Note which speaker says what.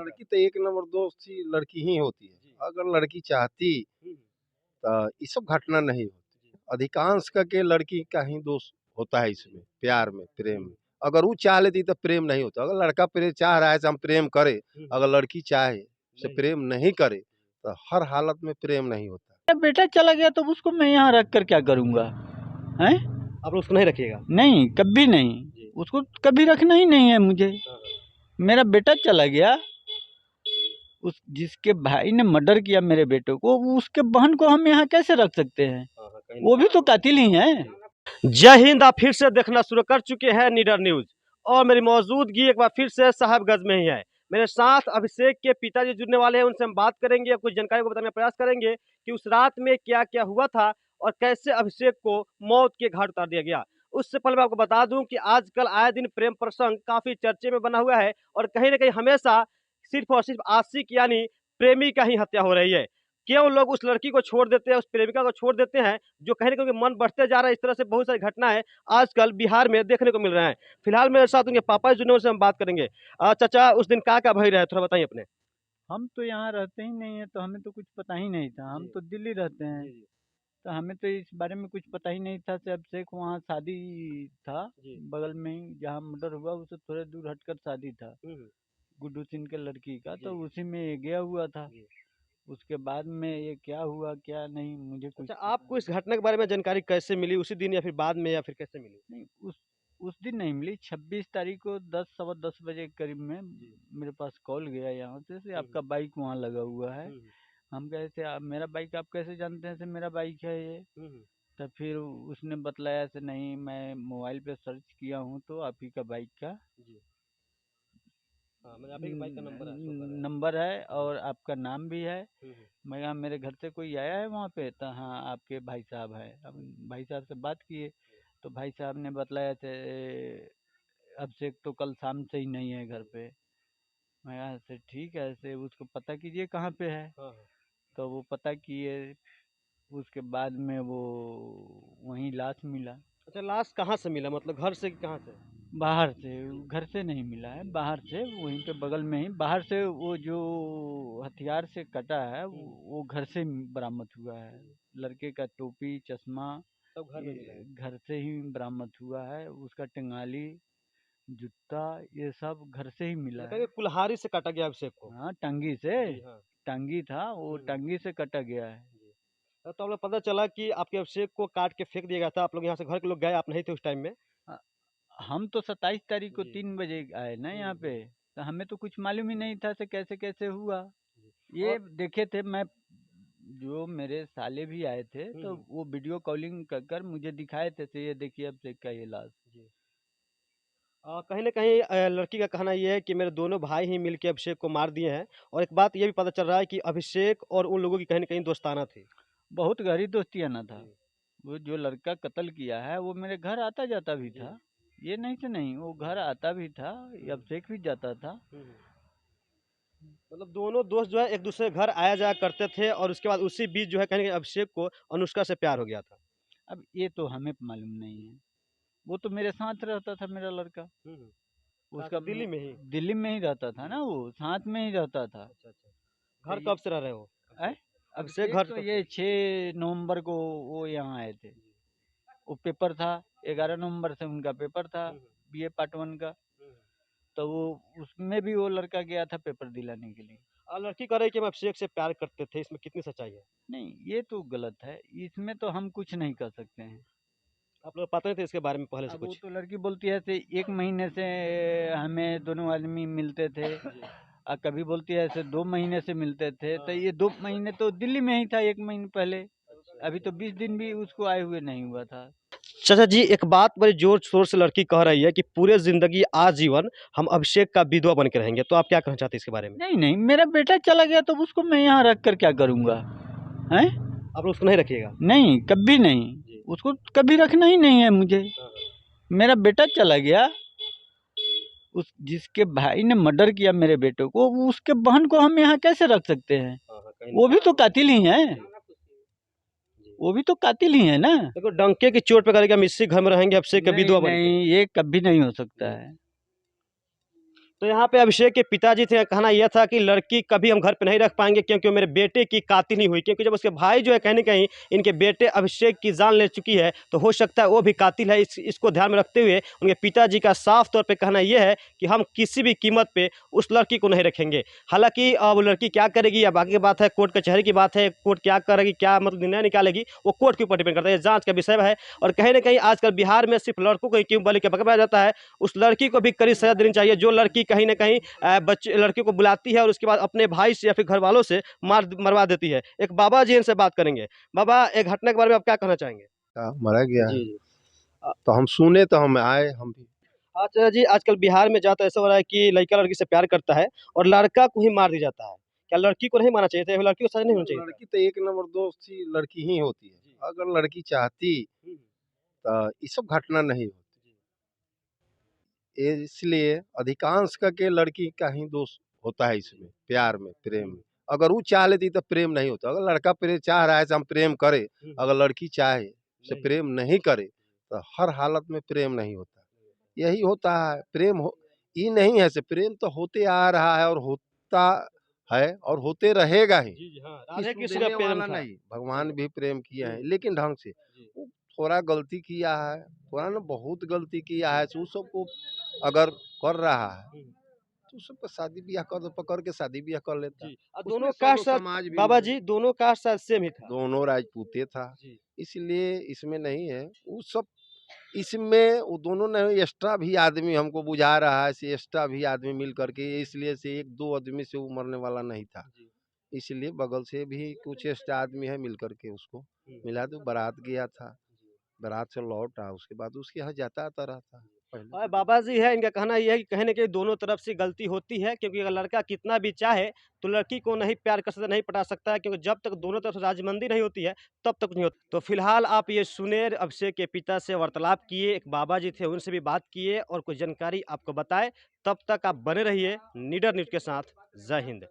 Speaker 1: लड़की तो एक नंबर दोस्त ही लड़की ही होती है। अगर लड़की चाहती तो ये सब घटना नहीं होती। अधिकांश का के लड़की का ही दोष होता है इसमें, प्यार में, प्रेम में। अगर वो चाह लेती तो प्रेम नहीं होता। अगर लड़का प्रेम चाह रहा है कि हम प्रेम करें, अगर लड़की चाहे से प्रेम नहीं करे तो हर हालत में प्रेम नहीं होता।
Speaker 2: मेरा बेटा चला गया तो उसको मैं यहाँ रख कर क्या करूँगा? हैं?
Speaker 3: आप उसको नहीं रखिएगा?
Speaker 2: नहीं, कभी नहीं। उसको कभी रखना ही नहीं है मुझे। मेरा बेटा चला गया, उस जिसके भाई ने मर्डर किया मेरे बेटे को, उसके बहन को हम यहाँ कैसे रख सकते हैं? वो भी तो कातिल ही है।
Speaker 3: जय हिंद। आप फिर से देखना शुरू कर चुके हैं निडर न्यूज और मेरी मौजूदगी एक बार फिर से साहबगंज में ही है। मेरे साथ अभिषेक के पिताजी जुड़ने वाले हैं, उनसे हम बात करेंगे, कुछ जानकारी को बताने का प्रयास करेंगे कि उस रात में क्या क्या हुआ था और कैसे अभिषेक को मौत के घाट उतार दिया गया। उससे पहले मैं आपको बता दूं कि आजकल आए दिन प्रेम प्रसंग काफी चर्चे में बना हुआ है और कहीं ना कहीं हमेशा सिर्फ और सिर्फ आशिक यानी प्रेमी का ही हत्या हो रही है। क्यों लोग उस लड़की को छोड़ देते हैं, उस प्रेमिका को छोड़ देते हैं, जो कहीं ना कहीं मन बढ़ते जा रहा है। इस तरह से बहुत सारी घटनाएं आजकल बिहार में देखने को मिल रहे हैं। फिलहाल मेरे साथ उनके पापा जुड़ने से हम बात करेंगे। चाचा, उस दिन क्या भय रहा है, थोड़ा बताइए अपने।
Speaker 2: हम तो यहाँ रहते ही नहीं है, तो हमें तो कुछ पता ही नहीं था। हम तो दिल्ली रहते हैं, तो हमें तो इस बारे में कुछ पता ही नहीं था। सिर्फ शेख वहाँ शादी था बगल में ही, जहाँ मर्डर हुआ उससे थोड़े दूर हटकर शादी था गुड्डू सिंह के लड़की का, तो उसी में ये गया हुआ था। उसके बाद में ये क्या हुआ क्या नहीं मुझे कुछ
Speaker 3: अच्छा, आपको इस घटना के बारे में जानकारी कैसे मिली? उसी दिन या फिर बाद में या फिर कैसे मिली?
Speaker 2: नहीं, उस दिन नहीं मिली। 26 तारीख को 10 सवा 10 बजे के करीब में मेरे पास कॉल गया यहाँ से आपका बाइक वहाँ लगा हुआ है। हम कहे थे मेरा बाइक आप कैसे जानते हैं? से मेरा बाइक है ये। तो फिर उसने बतलाया से नहीं, मैं मोबाइल पे सर्च किया हूँ तो आप ही का बाइक का नंबर है और आपका नाम भी है। मैं कहा मेरे घर से कोई आया है वहाँ पे? तो हाँ, आपके भाई साहब है। अब भाई साहब से बात किए तो भाई साहब ने बतलाया थे अभिषेक तो कल शाम से ही नहीं है घर पे। मैं कहा से ठीक है, ऐसे उसको पता कीजिए कहाँ पे है। तो वो पता किए, उसके बाद में वो वहीं लाश मिला।
Speaker 3: अच्छा, लाश कहाँ से मिला? मतलब घर से कि कहाँ से?
Speaker 2: बाहर से, घर से नहीं मिला है, बाहर से, वहीं पे बगल में ही बाहर से। वो जो हथियार से कटा है वो घर से बरामद हुआ है। लड़के का टोपी चश्मा
Speaker 3: सब घर में मिला है?
Speaker 2: घर से ही बरामद हुआ है। उसका टंगाली जूता ये सब घर से ही मिला है।
Speaker 3: कुल्हाड़ी से काटा गया अभिषेक को?
Speaker 2: हाँ, टंगी से।
Speaker 3: हाँ।
Speaker 2: टंगी था वो, टंगी से कटा गया है।
Speaker 3: तो हम लोग पता चला कि आपके अभिषेक को काट के फेंक दिया गया था। आप लोग यहाँ से घर के लोग गए, आप नहीं थे उस टाइम में?
Speaker 2: हम तो 27 तारीख को 3 बजे आए ना यहाँ पे, तो हमें तो कुछ मालूम ही नहीं था से कैसे कैसे हुआ। ये देखे थे, मैं जो मेरे साले भी आए थे तो वो वीडियो कॉलिंग कर मुझे दिखाए थे से ये देखिए अभिषेक का ये लाश।
Speaker 3: कहीं ना कहीं लड़की का कहना यह है कि मेरे दोनों भाई ही मिलकर अभिषेक को मार दिए हैं और एक बात ये भी पता चल रहा है कि अभिषेक और उन लोगों की कहीं ना कहीं दोस्ताना थी।
Speaker 2: बहुत गहरी दोस्तियाना था। वो जो लड़का कत्ल किया है वो मेरे घर आता जाता भी था, ये नहीं से नहीं, वो घर आता भी था, अभिषेक भी जाता था।
Speaker 3: मतलब दोनों दोस्त जो है एक दूसरे के घर आया जाया करते थे और उसके बाद उसी बीच जो है कहीं ना कहीं अभिषेक को अनुष्का से प्यार हो गया था।
Speaker 2: अब ये तो हमें मालूम नहीं है। वो तो मेरे साथ रहता था मेरा लड़का। उसका दिल्ली में ही रहता था ना, वो साथ में ही रहता था।
Speaker 3: घर कब से रह रहे हो?
Speaker 2: अभिषेक घर तो ये 6 नवंबर को वो यहाँ आए थे। वो पेपर था, 11 नवंबर से उनका पेपर था बीए पार्ट 1 का। तो वो उसमें भी वो लड़का गया था पेपर दिलाने के लिए।
Speaker 3: लड़की कह रही कि हम अभिषेक से प्यार करते थे, इसमें कितनी सच्चाई है?
Speaker 2: नहीं, ये तो गलत है, इसमें तो हम कुछ नहीं कर सकते हैं।
Speaker 3: आप लोग पता नहीं थे इसके बारे में पहले से कुछ?
Speaker 2: वो तो लड़की बोलती है से 1 महीने से हमें दोनों आदमी मिलते थे और कभी बोलती है ऐसे 2 महीने से मिलते थे। तो ये 2 महीने तो दिल्ली में ही था, 1 महीने पहले। अभी तो 20 दिन भी उसको आए हुए नहीं हुआ था।
Speaker 3: चाचा जी, एक बात बड़ी जोर शोर से लड़की कह रही है कि पूरे जिंदगी आजीवन हम अभिषेक का विधवा बन के रहेंगे, तो आप क्या कहना चाहते हैं इसके बारे में?
Speaker 2: नहीं नहीं, मेरा बेटा चला गया तो उसको मैं यहाँ रख कर क्या करूँगा? हैं?
Speaker 3: आप उसको नहीं रखिएगा?
Speaker 2: नहीं, कभी नहीं। उसको कभी रखना ही नहीं है मुझे। मेरा बेटा चला गया, उस जिसके भाई ने मर्डर किया मेरे बेटे को, उसके बहन को हम यहाँ कैसे रख सकते हैं? वो भी तो कातिल ही है, वो भी तो कातिल ही है ना।
Speaker 3: देखो, डंके की चोट पे करेगा हम इसी घर में रहेंगे, अभिषेक का विधवा बन के।
Speaker 2: नहीं, ये कभी नहीं हो सकता है।
Speaker 3: तो यहाँ पे अभिषेक के पिताजी थे, कहना यह था कि लड़की कभी हम घर पे नहीं रख पाएंगे क्योंकि वो मेरे बेटे की कातिल नहीं हुई, क्योंकि जब उसके भाई जो है कहीं ना कहीं इनके बेटे अभिषेक की जान ले चुकी है तो हो सकता है वो भी कातिल है। इसको ध्यान में रखते हुए उनके पिताजी का साफ तौर पे कहना यह है कि हम किसी भी कीमत पे उस लड़की को नहीं रखेंगे। हालांकि वो लड़की क्या करेगी या बाकी की बात है, कोर्ट कचहरी की बात है, कोर्ट क्या करेगी, क्या मतलब निर्णय निकालेगी, वो कोर्ट के ऊपर डिपेंड करता है, जांच का विषय है। और कहीं ना कहीं आजकल बिहार में सिर्फ लड़कों को ही क्यों बलि के पकड़ा जाता है, उस लड़की को भी कड़ी सजा देनी चाहिए जो लड़की कहीं ना कहीं बच्चे लड़की को बुलाती है और उसके बाद अपने भाई से या फिर घर वालों से मरवा देती है। एक बाबा जी इनसे बात करेंगे। बाबा, एक घटना के बारे में आप क्या कहना चाहेंगे?
Speaker 1: मरा गया
Speaker 3: जी
Speaker 1: है।
Speaker 3: जी।
Speaker 1: तो हम सुने तो हम आए, हम भी।
Speaker 3: अच्छा जी, आजकल बिहार में ज़्यादा ऐसा हो रहा है कि लड़का लड़की से प्यार करता है और लड़का को ही मार दिया जाता है। क्या लड़की को नहीं मारना चाहिए था? लड़की को सजा नहीं होनी चाहिए था?
Speaker 1: लड़की तो एक नंबर दोस्त थी, लड़की ही होती है। अगर लड़की चाहती तो ये सब घटना नहीं होती। इसलिए अधिकांश करके लड़की का ही दोष होता है इसमें, प्यार में, प्रेम में। अगर वो चाह लेती तो प्रेम नहीं होता। अगर लड़का प्रेम चाह रहा है तो हम प्रेम करें, अगर लड़की चाहे से प्रेम नहीं करे तो हर हालत में प्रेम नहीं होता। यही होता है प्रेम हो, ये नहीं है से प्रेम तो होते आ रहा है और होता है और होते रहेगा ही।
Speaker 3: जी, जी, हाँ।
Speaker 1: किसी
Speaker 3: राधे
Speaker 1: को
Speaker 3: कृष्ण का
Speaker 1: देने
Speaker 3: प्रेम
Speaker 1: वाला
Speaker 3: था।
Speaker 1: नहीं, भगवान भी प्रेम किए हैं
Speaker 3: जी।
Speaker 1: लेकिन ढंग से।
Speaker 3: जी।
Speaker 1: वो थोड़ा गलती किया है, थोड़ा ना बहुत गलती किया है, तो उस सबको अगर कर रहा है तो सबका शादी ब्याह कर दो, पकड़ के शादी ब्याह कर लेता।
Speaker 3: जी। और
Speaker 1: उसमें
Speaker 3: दोनों
Speaker 1: सर्व
Speaker 3: कास्ट शायद
Speaker 1: समाज भी
Speaker 3: बाबा जी दोनों कास्ट शायद सेम ही था।
Speaker 1: दोनों राजपूते था,
Speaker 3: जी।
Speaker 1: इसलिए इसमें नहीं है वो सब। इसमें वो दोनों ने एक्स्ट्रा भी आदमी हमको बुझा रहा है, से एक्स्ट्रा भी आदमी मिल करके, इसलिए से एक दो आदमी से वो मरने वाला नहीं था।
Speaker 3: जी।
Speaker 1: इसलिए बगल से भी कुछ एक्स्ट्रा आदमी है मिल करके उसको मिला, तो बारात गया था, बारात से लौट आ, उसके बाद उसके यहाँ जाता आता रहा था पहले
Speaker 3: और
Speaker 1: से।
Speaker 3: बाबा जी है, इनका कहना ये है कि कहीं न कहीं दोनों तरफ से गलती होती है, क्योंकि अगर लड़का कितना भी चाहे तो लड़की को नहीं प्यार कर सकता, नहीं पटा सकता है, क्योंकि जब तक दोनों तरफ से राज़ीमंदी नहीं होती है तब तक नहीं होता। तो फिलहाल आप ये सुने, अभिषेक के पिता से वार्तालाप किए, एक बाबा जी थे उनसे भी बात किए और कुछ जानकारी आपको बताए। तब तक आप बने रहिए निडर न्यूज़ के साथ। जय हिंद।